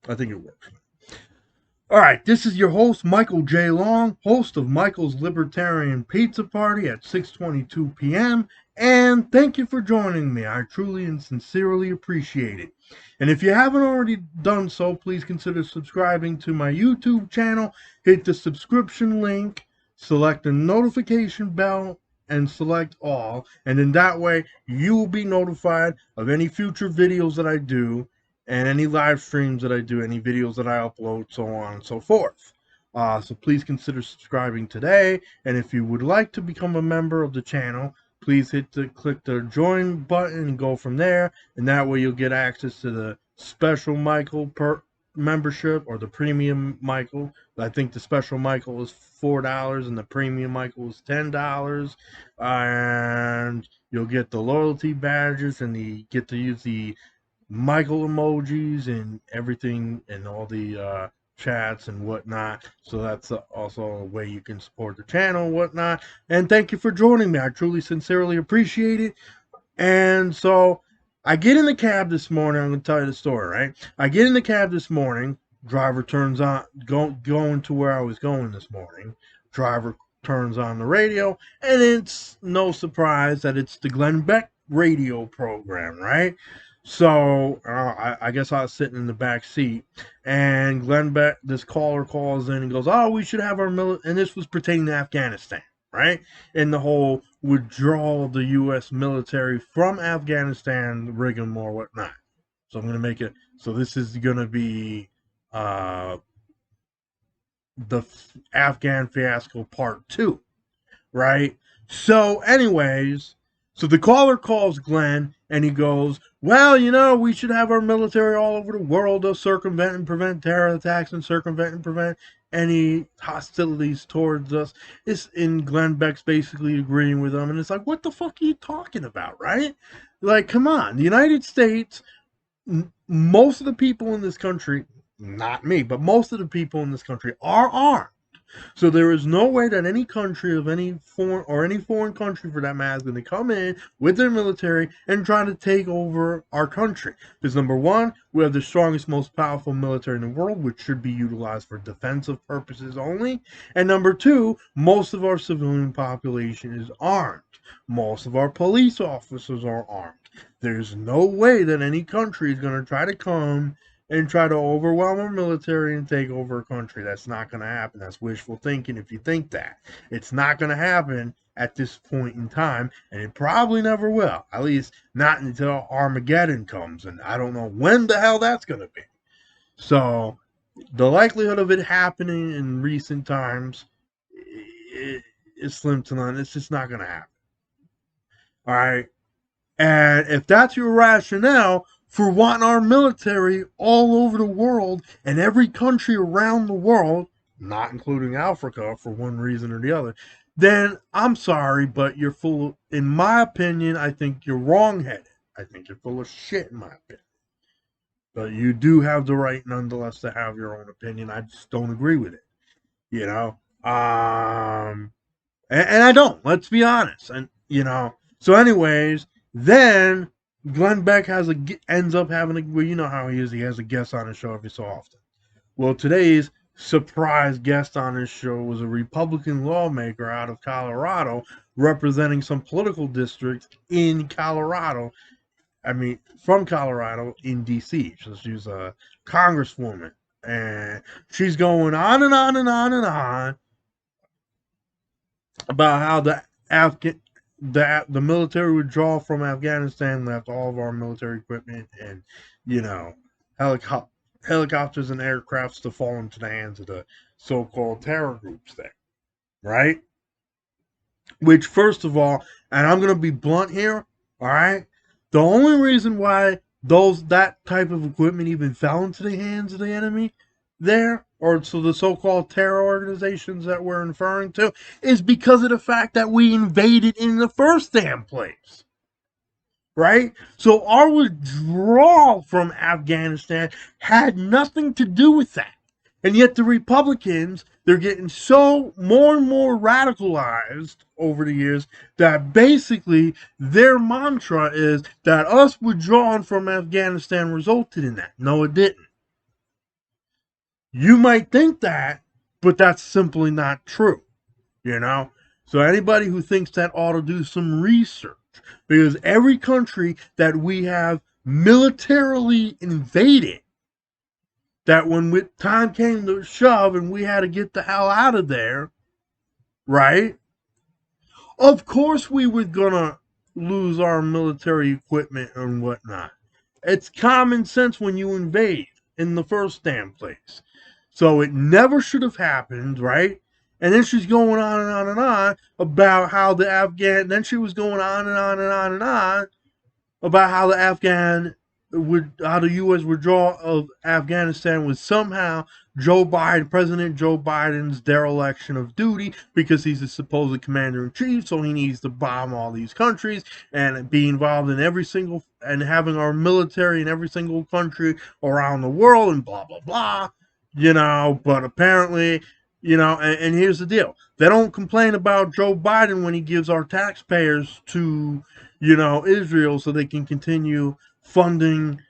I think it works. All right, this is your host, Michael J. Long, host of Michaels Libertarian Pizza Party at 6:22 p.m. And thank you for joining me. I truly and sincerely appreciate it. And if you haven't already done so, please consider subscribing to my YouTube channel. Hit the subscription link, select the notification bell, and select all. And in that way, you will be notified of any future videos that I do and any live streams that I do, any videos that I upload, so on and so forth. So please consider subscribing today. And if you would like to become a member of the channel, please click the join button and go from there. And that way you'll get access to the special Michael membership or the premium Michael. I think the special Michael is $4 and the premium Michael is $10. And you'll get the loyalty badges and get to use the Michael emojis and everything and all the chats and whatnot. So that's also a way you can support the channel and whatnot. And thank you for joining me. I truly, sincerely appreciate it. And so I get in the cab this morning. I'm going to tell you the story, right? I get in the cab this morning. Driver turns on, going to where I was going this morning. Driver turns on the radio, and it's no surprise that it's the Glenn Beck radio program, right? So I guess I was sitting in the back seat, and Glenn Beck, this caller calls in and goes, "Oh, we should have our and this was pertaining to Afghanistan, right? And the whole withdrawal of the U.S. military from Afghanistan, rigmarole, whatnot." So I'm gonna make it. So this is gonna be the Afghan Fiasco Part 2, right? So, anyways, so the caller calls Glenn and he goes, "Well, we should have our military all over the world to circumvent and prevent terror attacks and circumvent and prevent any hostilities towards us." It's in Glenn Beck's basically agreeing with him. And it's like, what the fuck are you talking about, right? Like, come on. The United States, most of the people in this country, not me, but most of the people in this country are armed. So there is no way that any country of any foreign country for that matter is going to come in with their military and try to take over our country. Because number one, we have the strongest, most powerful military in the world, which should be utilized for defensive purposes only. And number two, most of our civilian population is armed. Most of our police officers are armed. There's no way that any country is going to try to come and try to overwhelm our military and take over a country. That's not going to happen. That's wishful thinking if you think that. It's not going to happen at this point in time, and it probably never will. At least not until Armageddon comes, and I don't know when the hell that's going to be. So the likelihood of it happening in recent times is slim to none. It's just not going to happen. All right? And if that's your rationale for wanting our military all over the world and every country around the world, not including Africa for one reason or the other, then I'm sorry, but you're full of, in my opinion, I think you're wrong-headed. I think you're full of shit, in my opinion. But you do have the right, nonetheless, to have your own opinion. I just don't agree with it, you know? And I don't, let's be honest. And, so anyways, then Glenn Beck ends up having well, you know how he is. He has a guest on his show every so often. Well, today's surprise guest on his show was a Republican lawmaker out of Colorado representing some political districts in Colorado. I mean, from Colorado in D.C. So she's a congresswoman. And she's going on and on and on and on about how the military withdrawal from Afghanistan left all of our military equipment and, helicopters and aircrafts to fall into the hands of the so-called terror groups there, right? Which, first of all, and I'm going to be blunt here, all right? The only reason why that type of equipment even fell into the hands of the enemy there, or so the so-called terror organizations that we're referring to, is because of the fact that we invaded in the first damn place. Right? So our withdrawal from Afghanistan had nothing to do with that. And yet the Republicans, they're getting so more and more radicalized over the years that basically their mantra is that us withdrawing from Afghanistan resulted in that. No, it didn't. You might think that, but that's simply not true, you know? So anybody who thinks that ought to do some research, because every country that we have militarily invaded, that when time came to shove and we had to get the hell out of there, right? Of course we were gonna lose our military equipment and whatnot. It's common sense when you invade in the first damn place. So it never should have happened, right? And then she's going on and on and on about how the Afghan. Then she was going on and on and on and on about how how the U.S. withdrawal of Afghanistan was somehow President Joe Biden's dereliction of duty because he's the supposed commander in chief, so he needs to bomb all these countries and be involved in and having our military in every single country around the world and blah blah blah, But apparently, and here's the deal: they don't complain about Joe Biden when he gives our taxpayers to Israel so they can continue funding,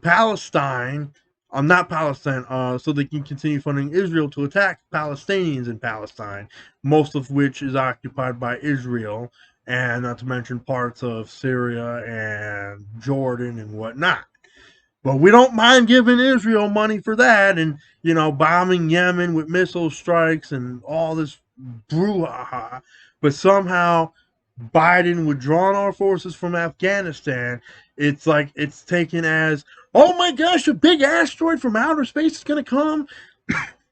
Palestine. Not Palestine, so they can continue funding Israel to attack Palestinians in Palestine, most of which is occupied by Israel, and not to mention parts of Syria and Jordan and whatnot. But we don't mind giving Israel money for that and, bombing Yemen with missile strikes and all this brouhaha. But somehow Biden withdrawing our forces from Afghanistan, it's like it's taken as, oh my gosh, a big asteroid from outer space is going to come,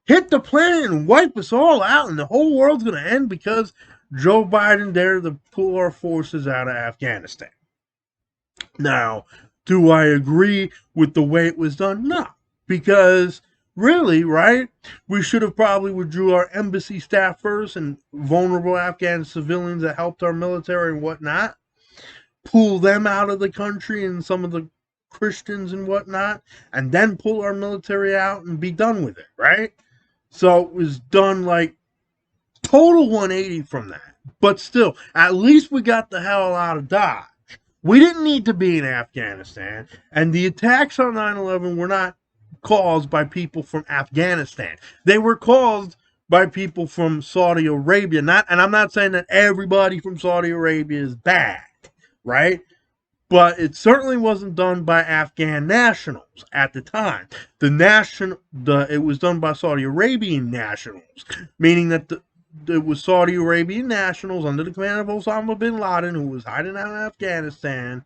hit the planet and wipe us all out, and the whole world's going to end because Joe Biden dared to pull our forces out of Afghanistan. Now, do I agree with the way it was done? No, because really, right? We should have probably withdrew our embassy staff first and vulnerable Afghan civilians that helped our military and whatnot, pull them out of the country and some of the Christians and whatnot, and then pull our military out and be done with it, right? So it was done like total 180 from that. But still, at least we got the hell out of Dodge. We didn't need to be in Afghanistan, and the attacks on 9/11 were not caused by people from Afghanistan. They were caused by people from Saudi Arabia. And I'm not saying that everybody from Saudi Arabia is bad, right? But it certainly wasn't done by Afghan nationals at the time. It was done by Saudi Arabian nationals, meaning that it was Saudi Arabian nationals under the command of Osama bin Laden, who was hiding out in Afghanistan,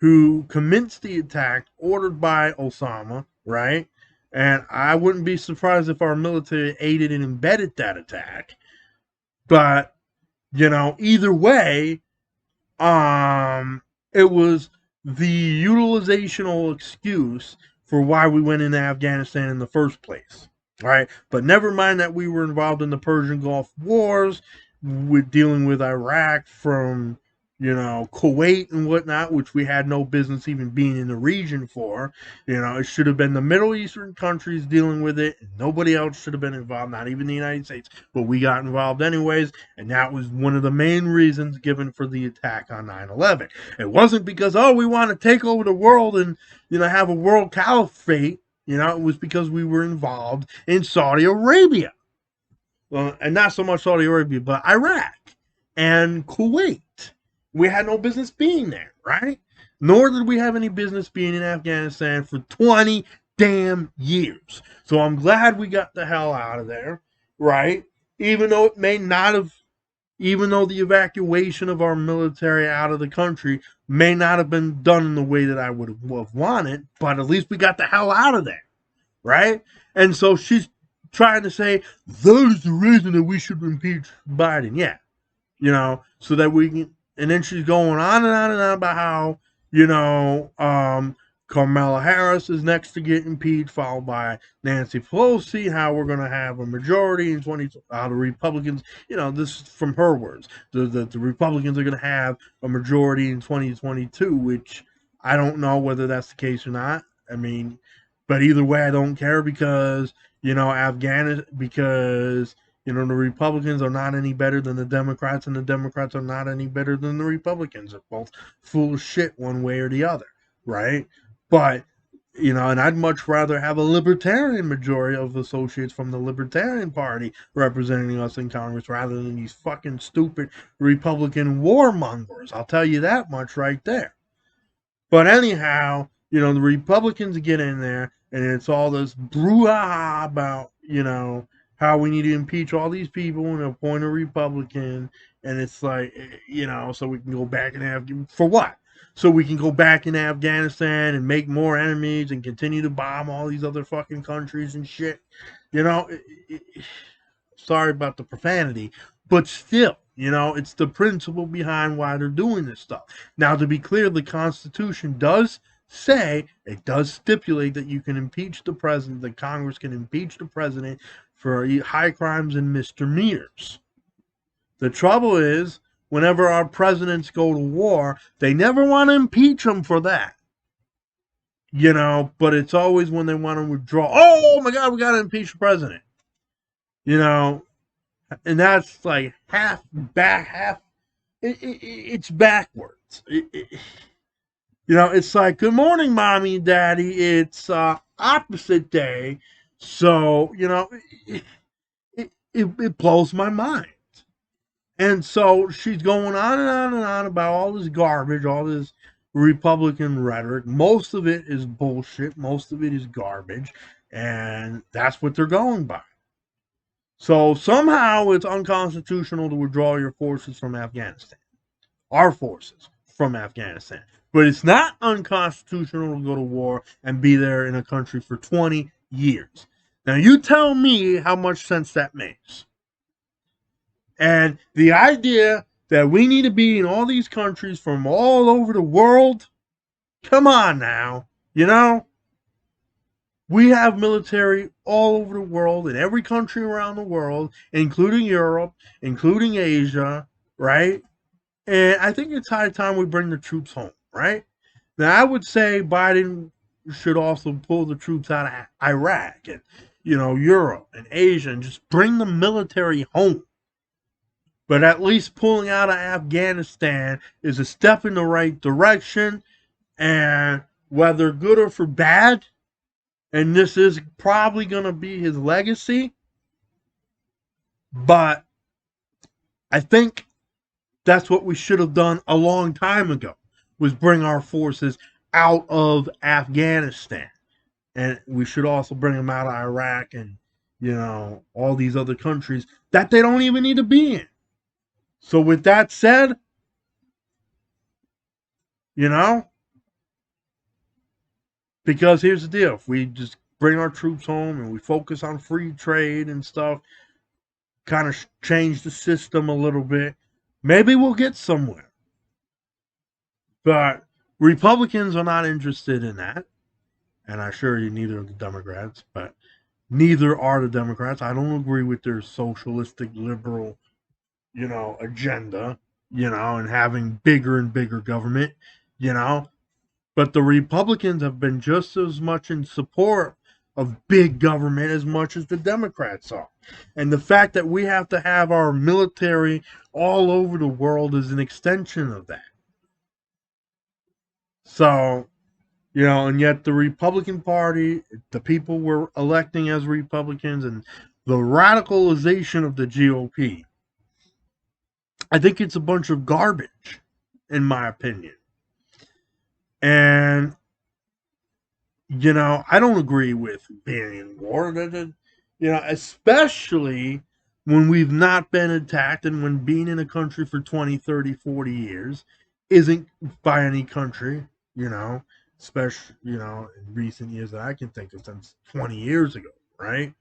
who commenced the attack ordered by Osama, right? And I wouldn't be surprised if our military aided and embedded that attack. But, either way, it was the utilizational excuse for why we went into Afghanistan in the first place. Right, but never mind that we were involved in the Persian Gulf Wars, with dealing with Iraq from, Kuwait and whatnot, which we had no business even being in the region for. It should have been the Middle Eastern countries dealing with it. And nobody else should have been involved, not even the United States. But we got involved anyways, and that was one of the main reasons given for the attack on 9/11. It wasn't because, we want to take over the world and, have a world caliphate. It was because we were involved in Saudi Arabia. Well, and not so much Saudi Arabia, but Iraq and Kuwait. We had no business being there, right? Nor did we have any business being in Afghanistan for 20 damn years. So I'm glad we got the hell out of there, right? Even though the evacuation of our military out of the country may not have been done in the way that I would have wanted, but at least we got the hell out of there, right? And so she's trying to say, that is the reason that we should impeach Biden. Yeah, so that we can, and then she's going on and on and on about how, Kamala Harris is next to get impeached, followed by Nancy Pelosi, how we're going to have a majority in the Republicans, this is from her words, the Republicans are going to have a majority in 2022, which I don't know whether that's the case or not. I mean, but either way, I don't care because, the Republicans are not any better than the Democrats, and the Democrats are not any better than the Republicans. They're both full of shit one way or the other, right? But And I'd much rather have a libertarian majority of associates from the Libertarian Party representing us in Congress rather than these fucking stupid Republican warmongers. I'll tell you that much right there. But anyhow, the Republicans get in there and it's all this brouhaha about, how we need to impeach all these people and appoint a Republican. And it's like, so we can go back and have, for what? So we can go back in Afghanistan and make more enemies and continue to bomb all these other fucking countries and shit. Sorry about the profanity, but still, it's the principle behind why they're doing this stuff. Now, to be clear, the Constitution does stipulate that you can impeach the president, that Congress can impeach the president for high crimes and misdemeanors. The trouble is, whenever our presidents go to war, they never want to impeach them for that. But it's always when they want to withdraw. Oh my God, we got to impeach the president. And that's like half. It's backwards. It's like, good morning, mommy and daddy. It's opposite day. So, it blows my mind. And so she's going on and on and on about all this garbage, all this Republican rhetoric. Most of it is bullshit. Most of it is garbage. And that's what they're going by. So somehow it's unconstitutional to withdraw your forces from Afghanistan. Our forces from Afghanistan. But it's not unconstitutional to go to war and be there in a country for 20 years. Now you tell me how much sense that makes. And the idea that we need to be in all these countries from all over the world, come on now, we have military all over the world, in every country around the world, including Europe, including Asia, right? And I think it's high time we bring the troops home, right? Now, I would say Biden should also pull the troops out of Iraq and, Europe and Asia and just bring the military home. But at least pulling out of Afghanistan is a step in the right direction. And whether good or for bad, and this is probably going to be his legacy, but I think that's what we should have done a long time ago, was bring our forces out of Afghanistan. And we should also bring them out of Iraq and, all these other countries that they don't even need to be in. So with that said, because here's the deal. If we just bring our troops home and we focus on free trade and stuff, kind of change the system a little bit, maybe we'll get somewhere. But Republicans are not interested in that. And I assure you, neither are the Democrats. But neither are the Democrats. I don't agree with their socialistic, liberal, agenda, and having bigger and bigger government, But the Republicans have been just as much in support of big government as much as the Democrats are. And the fact that we have to have our military all over the world is an extension of that. So, and yet the Republican Party, the people we're electing as Republicans, and the radicalization of the GOP, I think it's a bunch of garbage, in my opinion. And, I don't agree with being in war, especially when we've not been attacked and when being in a country for 20, 30, 40 years isn't by any country, especially, in recent years that I can think of since 20 years ago, right?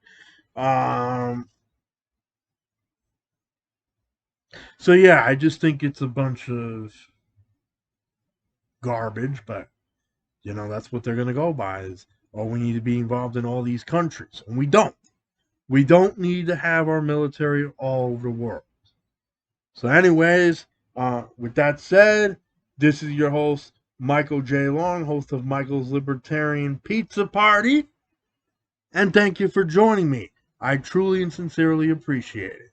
So, yeah, I just think it's a bunch of garbage, but that's what they're going to go by is, we need to be involved in all these countries. And we don't. We don't need to have our military all over the world. So anyways, with that said, this is your host, Michael J. Long, host of Michaels Libertarian Pizza Party. And thank you for joining me. I truly and sincerely appreciate it.